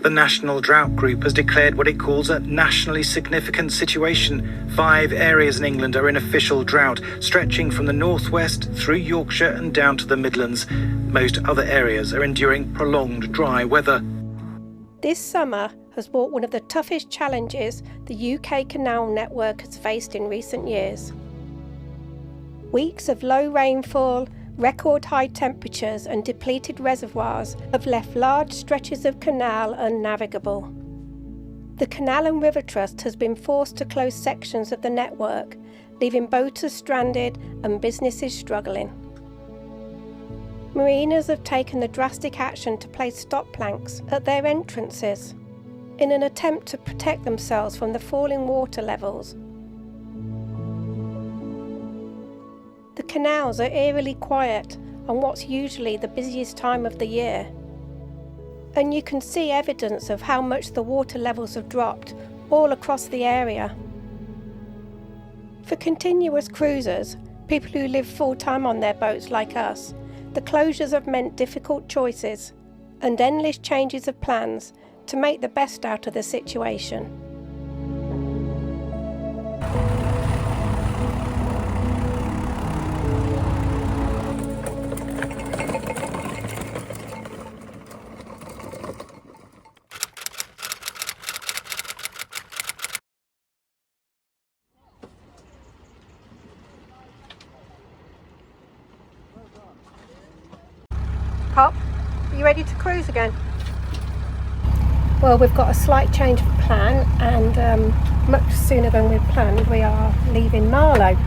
The National Drought Group has declared what it calls a nationally significant situation. 5 areas in England are in official drought, stretching from the northwest through Yorkshire and down to the Midlands. Most other areas are enduring prolonged dry weather. This summer has brought one of the toughest challenges the UK canal network has faced in recent years. Weeks of low rainfall, record high temperatures and depleted reservoirs have left large stretches of canal unnavigable. The Canal and River Trust has been forced to close sections of the network, leaving boaters stranded and businesses struggling. Marinas have taken the drastic action to place stop planks at their entrances in an attempt to protect themselves from the falling water levels. The canals are eerily quiet on what's usually the busiest time of the year, and you can see evidence of how much the water levels have dropped all across the area. For continuous cruisers, people who live full-time on their boats like us, the closures have meant difficult choices and endless changes of plans to make the best out of the situation. Pop, are you ready to cruise again? Well, we've got a slight change of plan, and much sooner than we'd planned, we are leaving Marlow.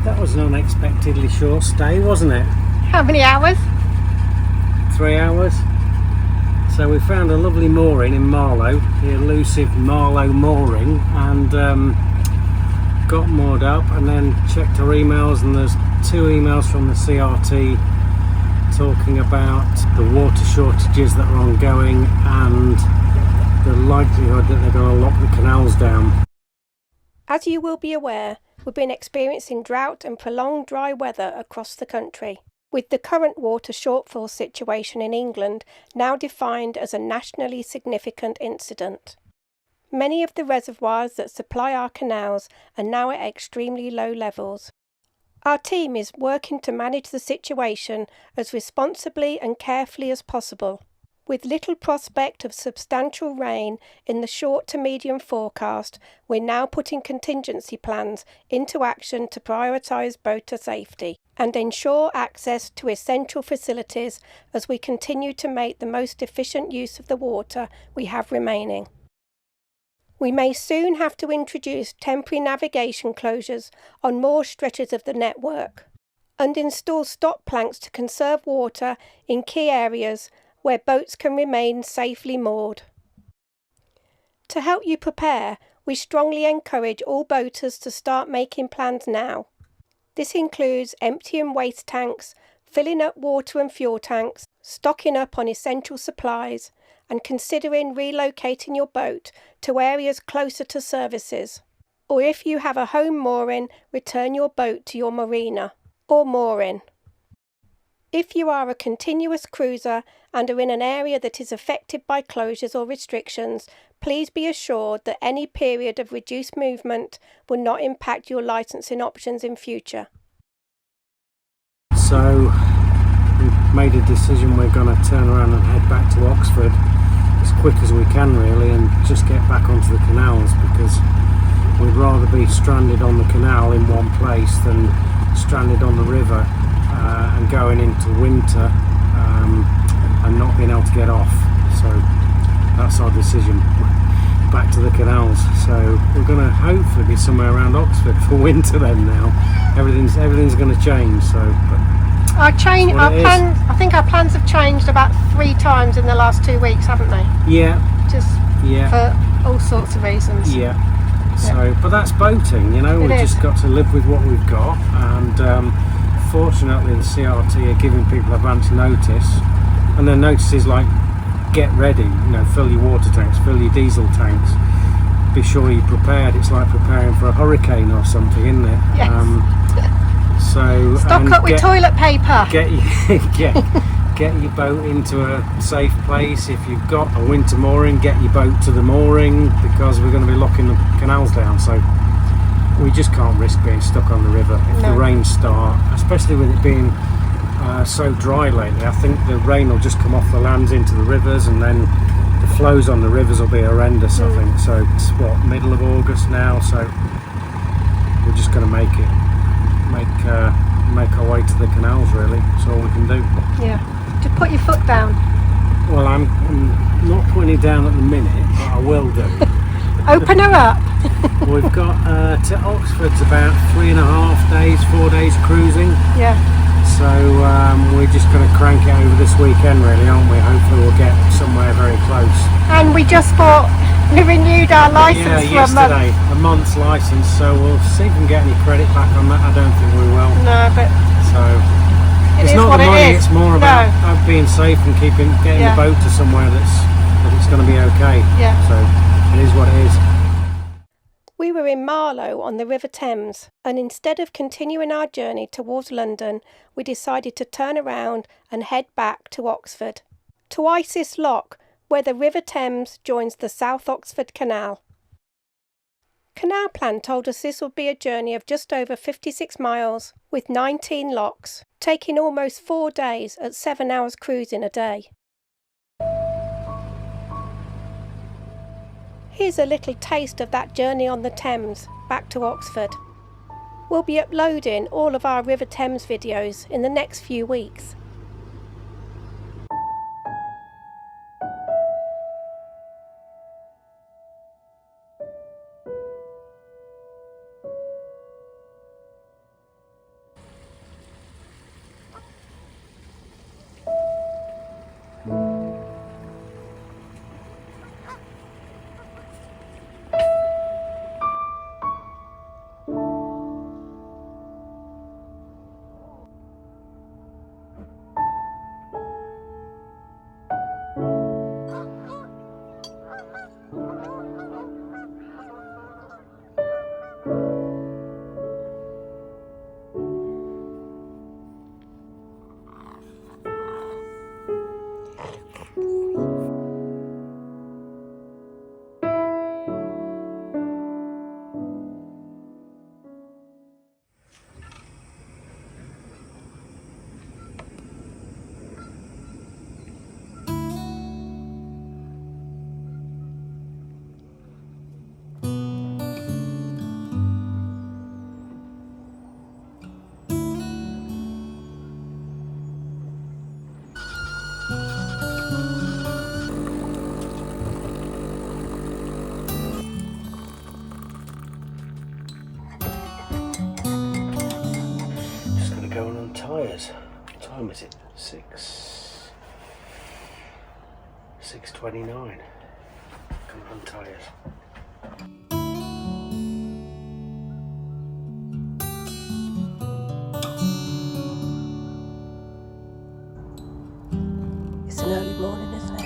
That was an unexpectedly short stay, wasn't it? How many hours? 3 hours. So we found a lovely mooring in Marlow, the elusive Marlow mooring, and got moored up, and then checked our emails, and there's 2 emails from the CRT talking about the water shortages that are ongoing and the likelihood that they're going to lock the canals down. As you will be aware, we've been experiencing drought and prolonged dry weather across the country, with the current water shortfall situation in England now defined as a nationally significant incident. Many of the reservoirs that supply our canals are now at extremely low levels. Our team is working to manage the situation as responsibly and carefully as possible. With little prospect of substantial rain in the short to medium forecast, we're now putting contingency plans into action to prioritise boater safety and ensure access to essential facilities as we continue to make the most efficient use of the water we have remaining. We may soon have to introduce temporary navigation closures on more stretches of the network and install stop planks to conserve water in key areas where boats can remain safely moored. To help you prepare, we strongly encourage all boaters to start making plans now. This includes emptying waste tanks, filling up water and fuel tanks, stocking up on essential supplies, and considering relocating your boat to areas closer to services. Or if you have a home mooring, return your boat to your marina or mooring. If you are a continuous cruiser and are in an area that is affected by closures or restrictions, please be assured that any period of reduced movement will not impact your licensing options in future. So we've made a decision, we're going to turn around and head back to Oxford as quick as we can really, and just get back onto the canals, because we'd rather be stranded on the canal in one place than stranded on the river and going into winter and not being able to get off. So that's our decision, back to the canals. So we're going to hopefully be somewhere around Oxford for winter then. Now everything's going to change. So I think our plans have changed about 3 times in the last 2 weeks, haven't they? Yeah. For all sorts of reasons. Yeah. So, but that's boating, you know. We've just got to live with what we've got, and fortunately the CRT are giving people advance notice, and their notice is like get ready, you know, fill your water tanks, fill your diesel tanks, be sure you're prepared. It's like preparing for a hurricane or something, isn't it? Yes. So Stock up with toilet paper. Get your boat into a safe place. If you've got a winter mooring, get your boat to the mooring, because we're going to be locking the canals down, so we just can't risk being stuck on the river if the rains start, especially with it being so dry lately. I think the rain will just come off the lands into the rivers, and then the flows on the rivers will be horrendous. I think so. It's what, middle of August now, so we're just going to make our way to the canals, really. That's all we can do. Yeah, just put your foot down. Well, I'm not putting it down at the minute, but I will do. Open her up. We've got to Oxford's about 3.5 days, 4 days cruising. Yeah. So we're just going to crank it over this weekend, really, aren't we? Hopefully we'll get somewhere very close. And we renewed our licence for yesterday, a month's licence, so we'll see if we can get any credit back on that. I don't think we will. No, but so it's not the money, it's more about being safe and getting the boat to somewhere that it's going to be okay. Yeah. So it is what it is. We were in Marlow on the River Thames, and instead of continuing our journey towards London, we decided to turn around and head back to Oxford, to Isis Lock, where the River Thames joins the South Oxford Canal. Canal Plan told us this would be a journey of just over 56 miles, with 19 locks, taking almost 4 days at 7 hours cruising a day. Here's a little taste of that journey on the Thames back to Oxford. We'll be uploading all of our River Thames videos in the next few weeks. Tyres. What time is it? 6:29. Come on, tyres. It's an early morning, isn't it?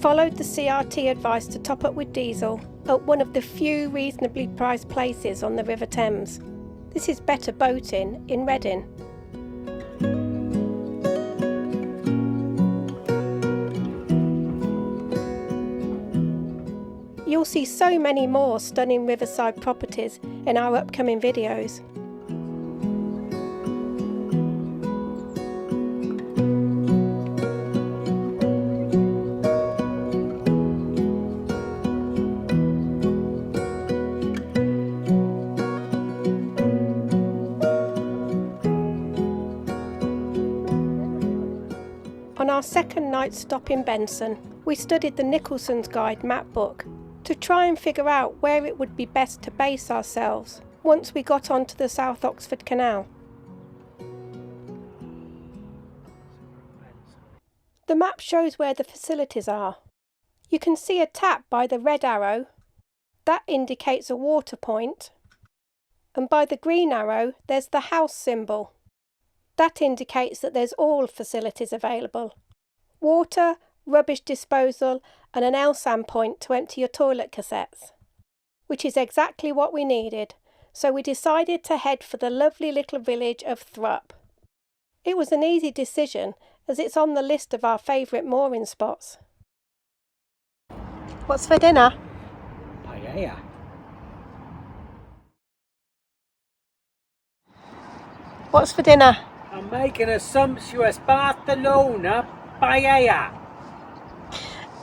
followed the CRT advice to top up with diesel at one of the few reasonably priced places on the River Thames. This is Better Boating in Reading. You'll see so many more stunning riverside properties in our upcoming videos. On our second night stop in Benson, we studied the Nicholson's Guide map book to try and figure out where it would be best to base ourselves once we got onto the South Oxford Canal. The map shows where the facilities are. You can see a tap by the red arrow. That indicates a water point. And by the green arrow, there's the house symbol. That indicates that there's all facilities available. Water, rubbish disposal and an LSAN point to empty your toilet cassettes. Which is exactly what we needed, so we decided to head for the lovely little village of Thrupp. It was an easy decision as it's on the list of our favourite mooring spots. What's for dinner? Paella. What's for dinner? I'm making a sumptuous Barcelona paella.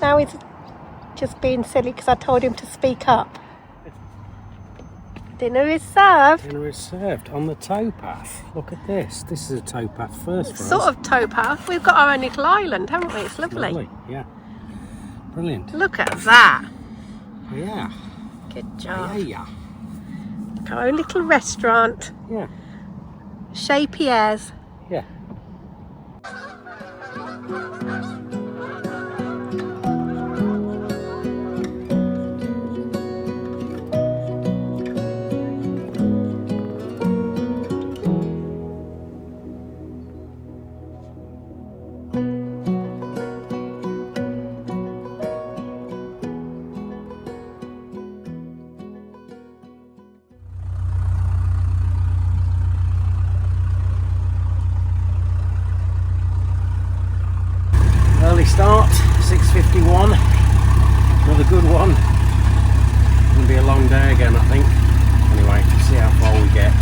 Now he's just being silly because I told him to speak up. Dinner is served. Dinner is served on the towpath. Look at this. This is a towpath first for us. Sort of towpath. We've got our own little island, haven't we? It's lovely. Yeah. Brilliant. Look at that. Yeah. Good job. Yeah. Our own little restaurant. Yeah. Chez Pierre's. Yeah. Early start, 6:51. Another good one. Gonna be a long day again, I think. Anyway, see how far we get.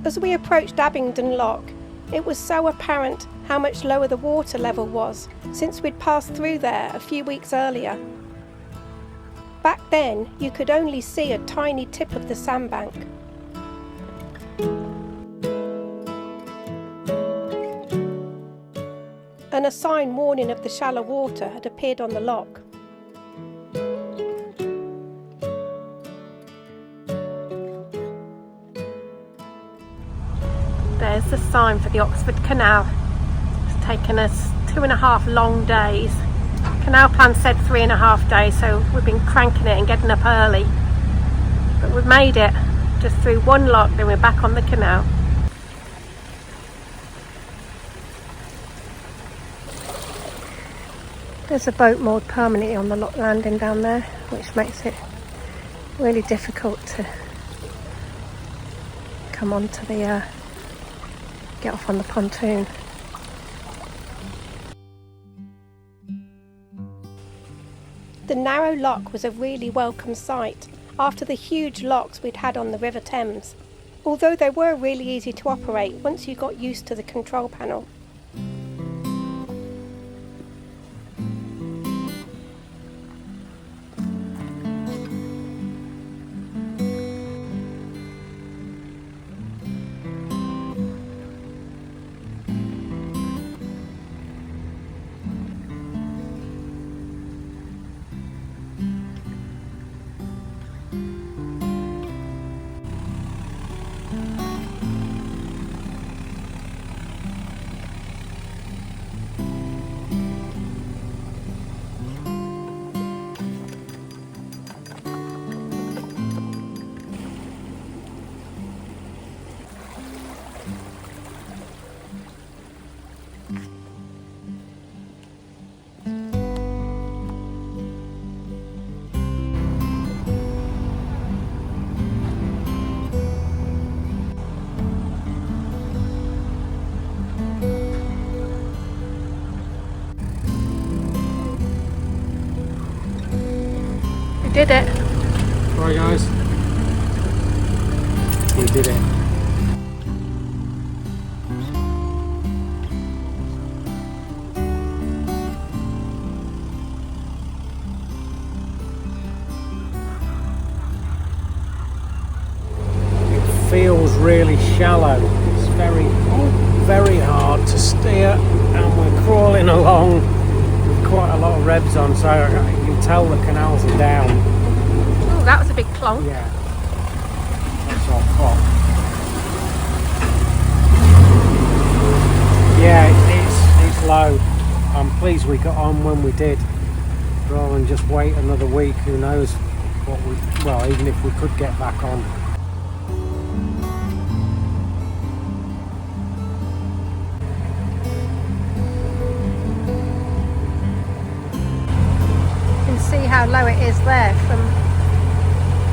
As we approached Abingdon Lock, it was so apparent how much lower the water level was since we'd passed through there a few weeks earlier. Back then, you could only see a tiny tip of the sandbank. And a sign warning of the shallow water had appeared on the lock. There's the sign for the Oxford Canal. It's taken us 2.5 long days. Canal plan said 3.5 days, so we've been cranking it and getting up early. But we've made it. Just through one lock, then we're back on the canal. There's a boat moored permanently on the lock landing down there, which makes it really difficult to come onto the get off on the pontoon. The narrow lock was a really welcome sight after the huge locks we'd had on the River Thames, although they were really easy to operate once you got used to the control panel. did it. Right guys, we did it. It feels really shallow. It's very hard to steer, and we're crawling along with quite a lot of revs on, so you can tell the canals are down. Oh, that was a big clonk. Yeah, that's our prop. Yeah, it's low. I'm pleased we got on when we did, rather than just wait another week. Who knows what well, even if we could get back on. You can see how low it is there from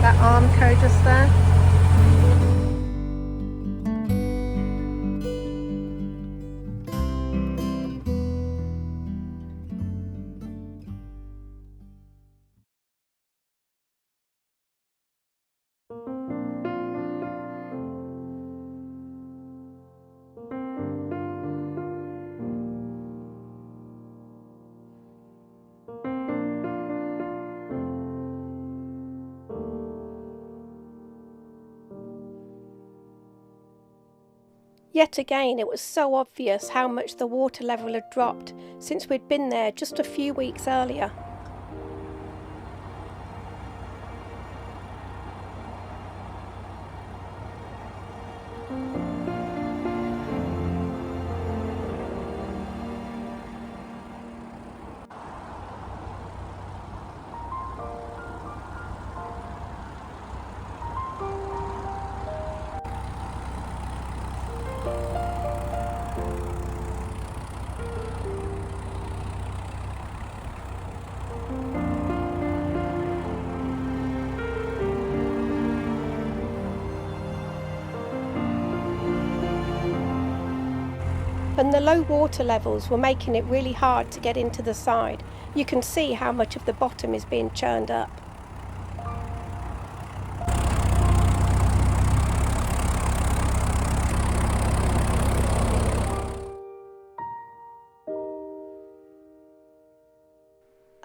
that armco just there. Yet again, it was so obvious how much the water level had dropped since we'd been there just a few weeks earlier. And the low water levels were making it really hard to get into the side. You can see how much of the bottom is being churned up.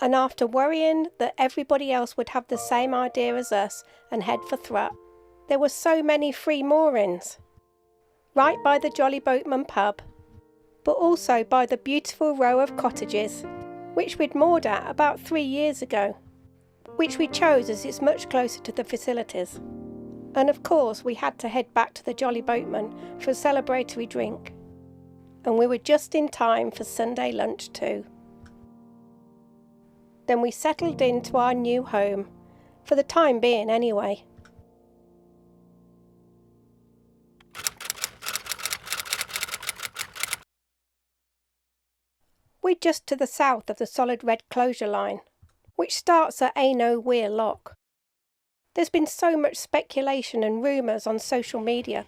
And after worrying that everybody else would have the same idea as us and head for Thrupp, there were so many free moorings. Right by the Jolly Boatman pub, but also by the beautiful row of cottages, which we'd moored at about 3 years ago, which we chose as it's much closer to the facilities. And of course we had to head back to the Jolly Boatman for a celebratory drink. And we were just in time for Sunday lunch too. Then we settled into our new home, for the time being anyway. We're just to the south of the solid red closure line, which starts at Ano Weir Lock. There's been so much speculation and rumours on social media,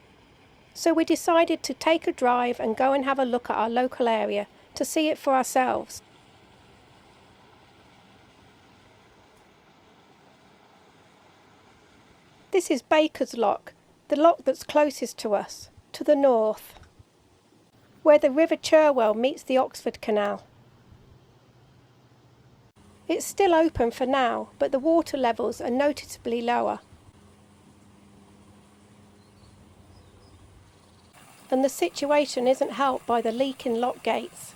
so we decided to take a drive and go and have a look at our local area to see it for ourselves. This is Baker's Lock, the lock that's closest to us, to the north, where the River Cherwell meets the Oxford Canal. It's still open for now, but the water levels are noticeably lower. And the situation isn't helped by the leak in lock gates.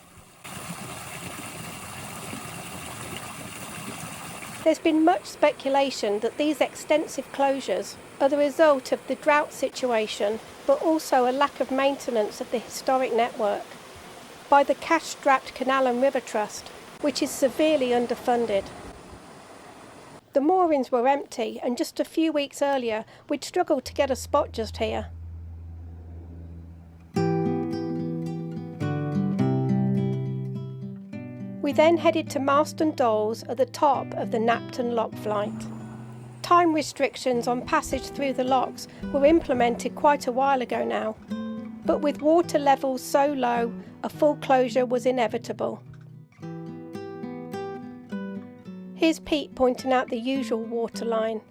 There's been much speculation that these extensive closures are the result of the drought situation, but also a lack of maintenance of the historic network by the cash-strapped Canal and River Trust, which is severely underfunded. The moorings were empty, and just a few weeks earlier we'd struggled to get a spot just here. We then headed to Marston Dolls at the top of the Knapton Lock Flight. Time restrictions on passage through the locks were implemented quite a while ago now, but with water levels so low, a full closure was inevitable. Here's Pete pointing out the usual water line.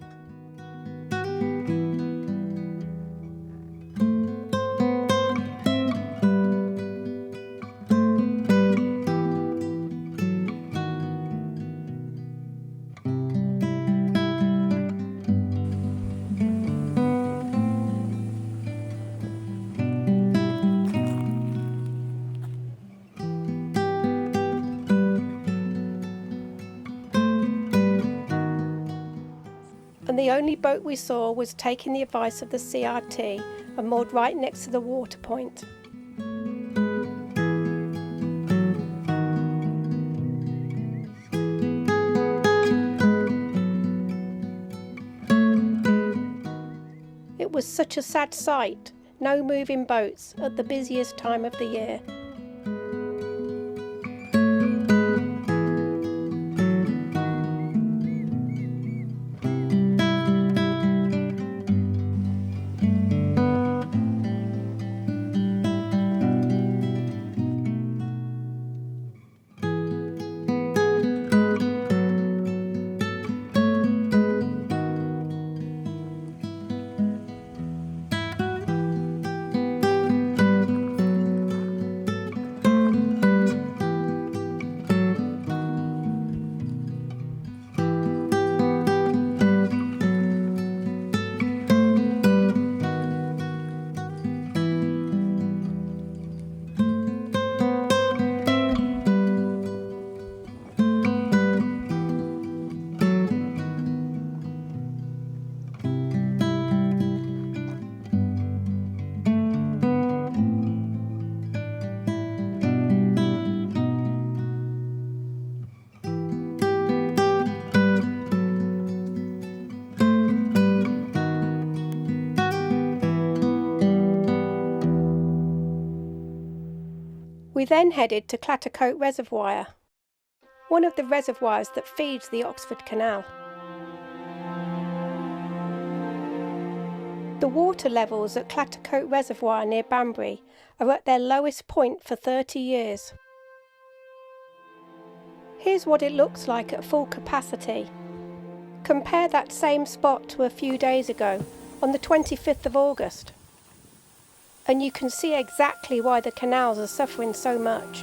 And the only boat we saw was taking the advice of the CRT and moored right next to the water point. It was such a sad sight, no moving boats at the busiest time of the year. We then headed to Clattercoat Reservoir, one of the reservoirs that feeds the Oxford Canal. The water levels at Clattercoat Reservoir near Banbury are at their lowest point for 30 years. Here's what it looks like at full capacity. Compare that same spot to a few days ago, on the 25th of August. And you can see exactly why the canals are suffering so much.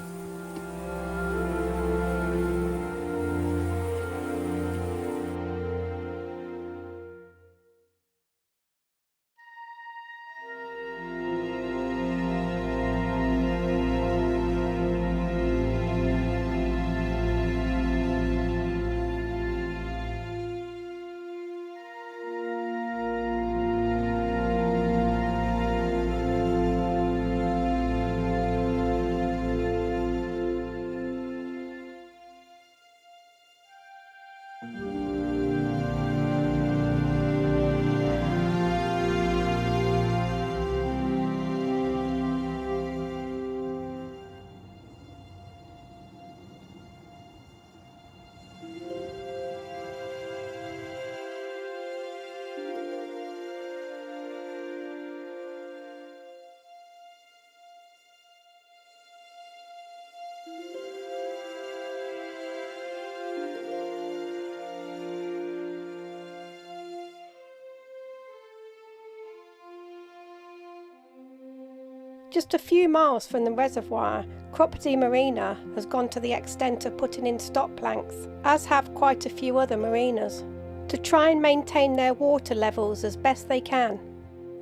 Just a few miles from the reservoir, Croppedy Marina has gone to the extent of putting in stop planks, as have quite a few other marinas, to try and maintain their water levels as best they can,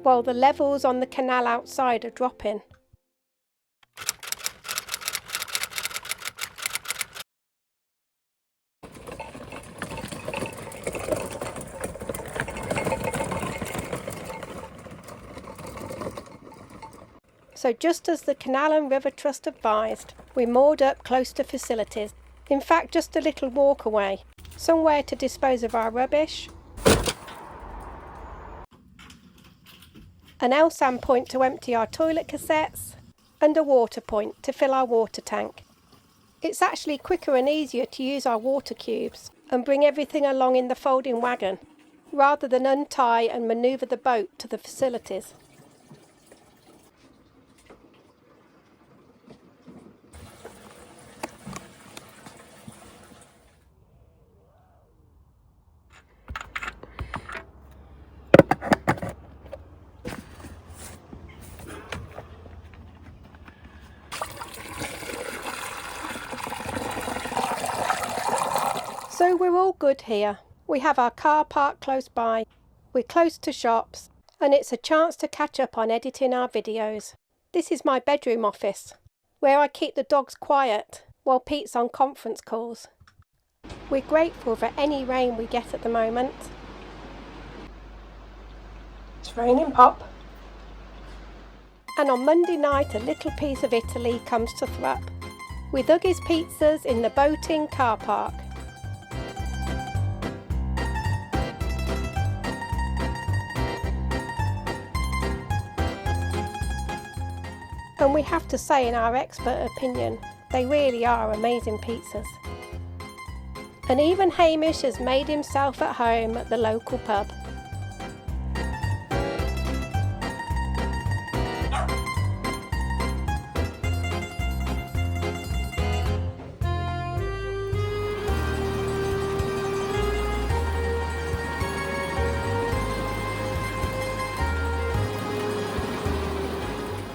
while the levels on the canal outside are dropping. So just as the Canal and River Trust advised, we moored up close to facilities. In fact, just a little walk away, somewhere to dispose of our rubbish, an L-sand point to empty our toilet cassettes, and a water point to fill our water tank. It's actually quicker and easier to use our water cubes and bring everything along in the folding wagon, rather than untie and manoeuvre the boat to the facilities. So we're all good here. We have our car parked close by, we're close to shops, and it's a chance to catch up on editing our videos. This is my bedroom office, where I keep the dogs quiet while Pete's on conference calls. We're grateful for any rain we get at the moment. It's raining, Pop. And on Monday night, a little piece of Italy comes to Thrupp, with Uggie's Pizzas in the boating car park. And we have to say, in our expert opinion, they really are amazing pizzas. And even Hamish has made himself at home at the local pub.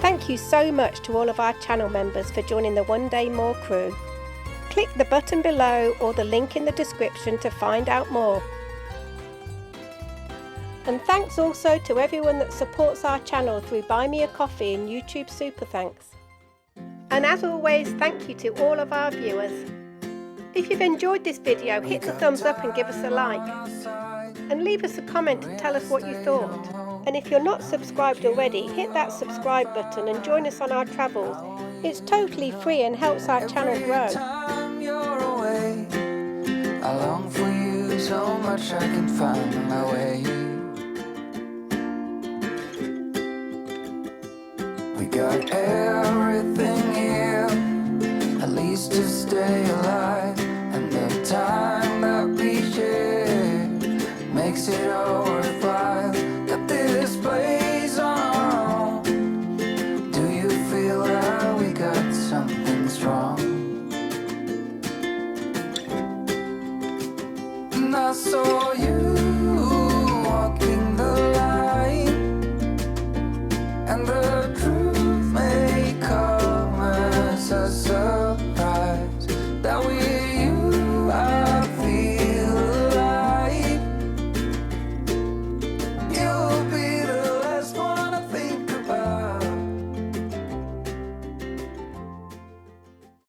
Thank you so much to all of our channel members for joining the One Day Moor crew. Click the button below or the link in the description to find out more. And thanks also to everyone that supports our channel through Buy Me a Coffee and YouTube Super Thanks. And as always, thank you to all of our viewers. If you've enjoyed this video, hit the thumbs up and give us a like. And leave us a comment and tell us what you thought. And if you're not subscribed already, hit that subscribe button and join us on our travels. It's totally free and helps our channel grow. I long for you so much I can find my way. We got everything here, at least to stay alive.